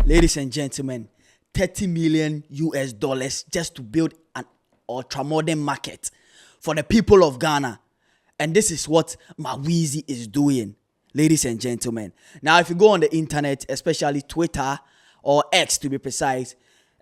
Ladies and gentlemen, 30 million US dollars just to build an ultra-modern market for the people of Ghana. And this is what Mawizi is doing, ladies and gentlemen. Now, if you go on the internet, especially Twitter or X to be precise,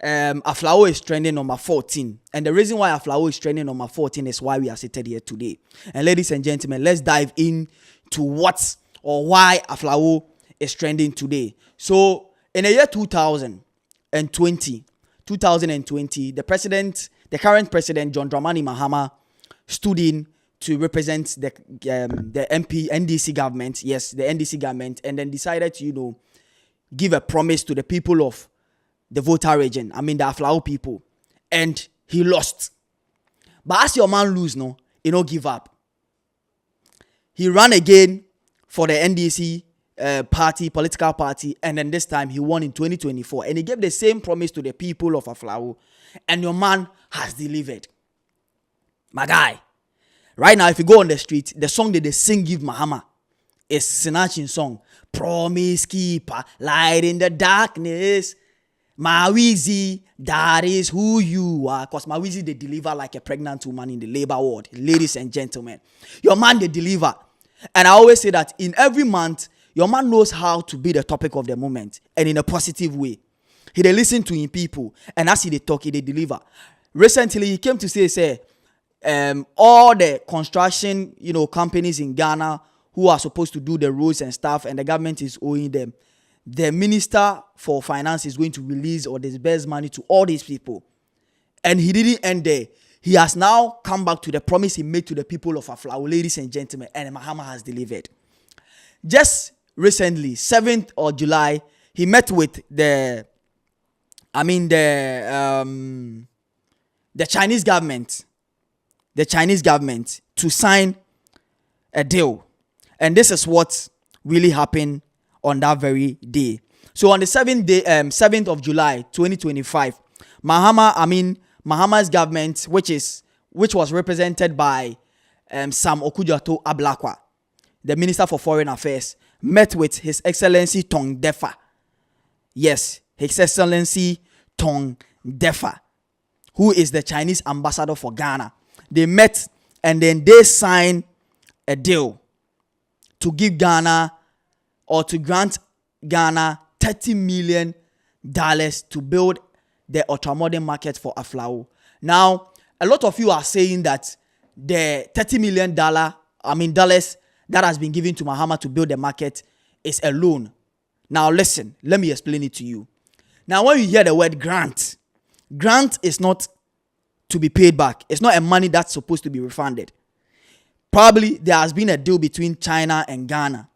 Aflao is trending number 14. And the reason why Aflao is trending number 14 is why we are seated here today. And ladies and gentlemen, let's dive into what or why Aflao is trending today. So, in the year 2020, the current president, John Dramani Mahama, stood in to represent the NDC government, yes, the NDC government, and then decided to, give a promise to the people of the Volta region, the Aflao people, and he lost. But as your man lose, he don't give up. He ran again for the NDC political party, and then this time he won in 2024, and he gave the same promise to the people of Aflao, and your man has delivered. My guy, right now, if you go on the street, the song that they sing give Mahama is Sinachin song, Promise Keeper, Light in the Darkness, Mawizi, that is who you are. Because Mawizi, they deliver like a pregnant woman in the labor ward. Ladies and gentlemen, your man, they deliver. And I always say that in every month, your man knows how to be the topic of the moment, and in a positive way. He they listen to him people, and as he they talk, he they deliver. Recently, he came to say, all the construction, companies in Ghana who are supposed to do the roads and stuff, and the government is owing them, the Minister for Finance is going to release or disburse money to all these people. And he didn't end there. He has now come back to the promise he made to the people of Aflao, ladies and gentlemen, and Mahama has delivered. Just recently, 7th of July, he met with the Chinese government. The Chinese government to sign a deal. And this is what really happened on that very day. So on the 7th of July 2025, Mahama's government, which was represented by Sam Okudzato Ablakwa, the Minister for Foreign Affairs, met with His Excellency Tong Defa. Yes, His Excellency Tong Defa, who is the Chinese ambassador for Ghana. They met and then they signed a deal to give Ghana or to grant Ghana $30 million to build the ultra-modern market for Aflao. Now, a lot of you are saying that the $30 million dollars that has been given to Mahama to build the market is a loan. Now, listen, let me explain it to you. Now, when you hear the word grant is not to be paid back. It's not a money that's supposed to be refunded. Probably there has been a deal between China and Ghana.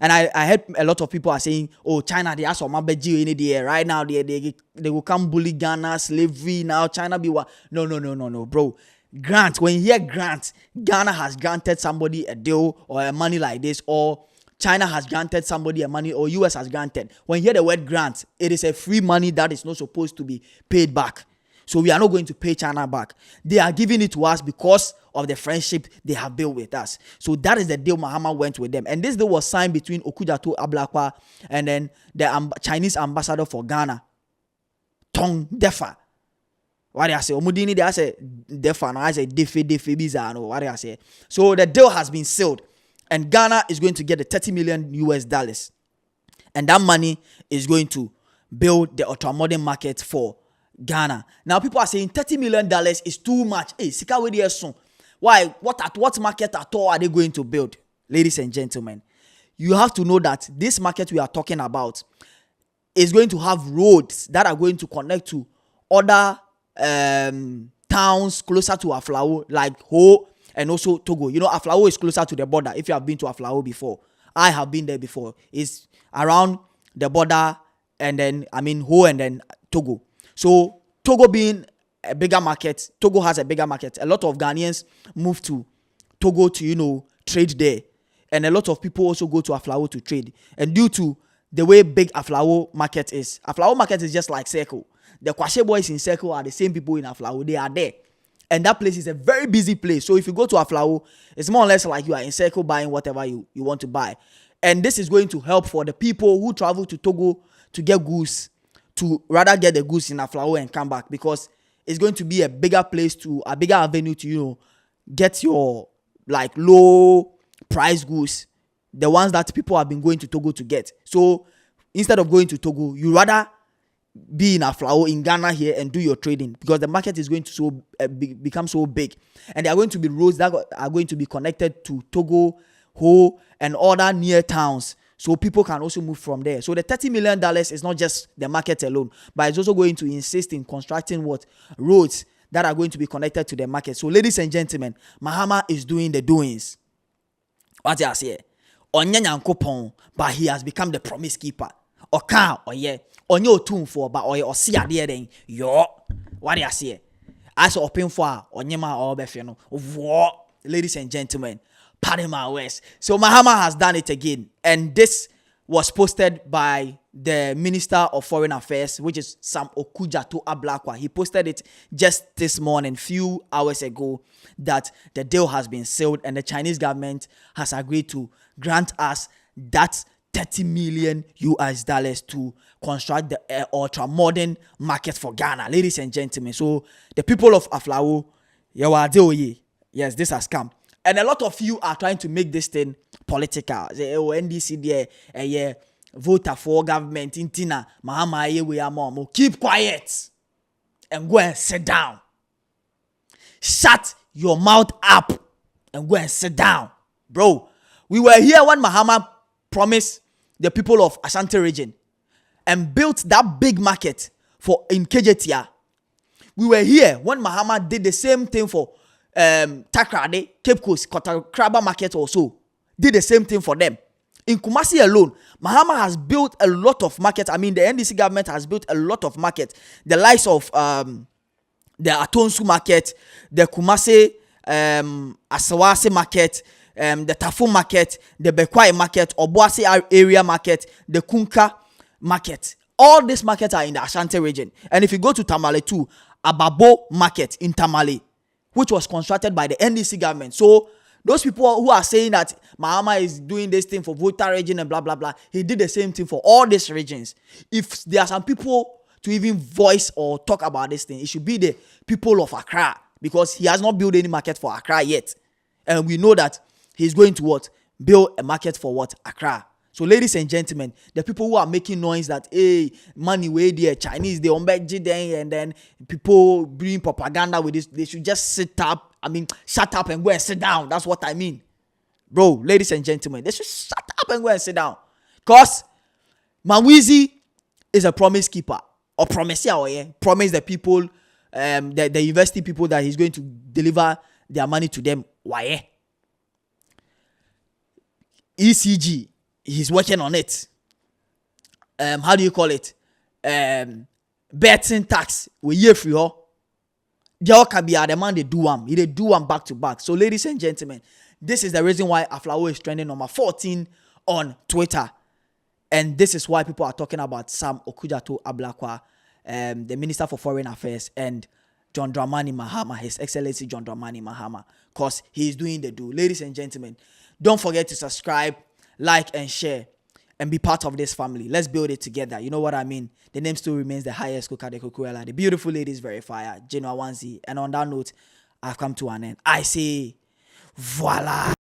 And I heard a lot of people are saying, oh, China, they ask for Mabeji in the air. Right now, they will come bully Ghana, slavery. Now, China be what? No, bro. Grant, when you hear grant, Ghana has granted somebody a deal or a money like this, or China has granted somebody a money, or US has granted. When you hear the word grant, it is a free money that is not supposed to be paid back. So we are not going to pay China back. They are giving it to us because of the friendship they have built with us. So that is the deal Mahama went with them. And this deal was signed between Okudzato Ablakwa and then the Chinese ambassador for Ghana, Tong Defa. What do I say? Omudini, they say Defa, no, I say Defe Bizarro. What do I say? So the deal has been sealed. And Ghana is going to get the $30 million US dollars. And that money is going to build the ultra-modern market for Ghana. Now people are saying $30 million is too much. Hey, Sika wedi son. Why? What market at all are they going to build? Ladies and gentlemen, you have to know that this market we are talking about is going to have roads that are going to connect to other towns closer to Aflao, like Ho and also Togo. Aflao is closer to the border. If you have been to Aflao before, I have been there before. It's around the border, and then Ho and then Togo. So Togo being a bigger market, Togo has a bigger market. A lot of Ghanaians move to Togo to, trade there. And a lot of people also go to Aflao to trade. And due to the way big Aflao market is just like Circle. The Kwashe boys in Circle are the same people in Aflao. They are there. And that place is a very busy place. So if you go to Aflao, it's more or less like you are in Circle buying whatever you want to buy. And this is going to help for the people who travel to Togo to get goods to rather get the goods in Aflao and come back, because it's going to be a bigger avenue to, get your like low price goods, the ones that people have been going to Togo to get. So instead of going to Togo, you rather be in Aflao in Ghana here and do your trading, because the market is going to become so big, and there are going to be roads that are going to be connected to Togo, Ho, and other near towns, so people can also move from there. So the $30 million is not just the market alone, but it's also going to insist in constructing roads that are going to be connected to the market. So ladies and gentlemen, Mahama is doing the doings. What I say? Onye nyankopon, but he has become the promise keeper. Oka oye onye otun for, but oye osi ade den yo. What I say? As open for onye ma obefe no. Ladies and gentlemen, pardon my words. So Mahama has done it again, and this was posted by the Minister of Foreign Affairs, which is Sam Okujato Ablakwa. He posted it just this morning, few hours ago, that the deal has been sealed and the Chinese government has agreed to grant us that $30 million to construct the ultra modern market for Ghana, ladies and gentlemen. So the people of Aflao, yes, this has come. And a lot of you are trying to make this thing political. Say, NDC there, voter for government in Tina, Mahama, we are mom. Keep quiet and go and sit down. Shut your mouth up and go and sit down. Bro, we were here when Mahama promised the people of Ashanti region and built that big market in KJTR. We were here when Mahama did the same thing for Takrade, Cape Coast, Kotakraba market also. Did the same thing for them. In Kumasi alone, Mahama has built a lot of markets. I mean, the NDC government has built a lot of markets. The likes of the Atonsu market, the Kumasi Asawase market, the Tafu market, the Bekwai market, Obuasi area market, the Kunka market. All these markets are in the Ashanti region. And if you go to Tamale too, Ababo market in Tamale, which was constructed by the NDC government. So those people who are saying that Mahama is doing this thing for Volta region and blah, blah, blah, he did the same thing for all these regions. If there are some people to even voice or talk about this thing, it should be the people of Accra, because he has not built any market for Accra yet. And we know that he's going to build a market for Accra. So ladies and gentlemen, the people who are making noise that, hey, money way there, Chinese, they unbeg then, and then people bring propaganda with this, they should just shut up and go and sit down. That's what I mean. Bro, ladies and gentlemen, they should shut up and go and sit down. Because Mawizi is a promise keeper. Or promise the people, the university people, that he's going to deliver their money to them. Why? ECG, he's working on it. How do you call it? Betting tax. We hear for you. They all can be a demand. They do them back to back. So, ladies and gentlemen, this is the reason why Aflao is trending number 14 on Twitter. And this is why people are talking about Sam Okujato Ablakwa, the Minister for Foreign Affairs, and John Dramani Mahama, His Excellency John Dramani Mahama, because he is doing the do. Ladies and gentlemen, don't forget to subscribe, like, and share, and be part of this family. Let's build it together. You know what I mean? The name still remains the highest Kuka de Kukuela. The beautiful ladies verifier, Genoa Wanzi. And on that note, I've come to an end. I say, voila.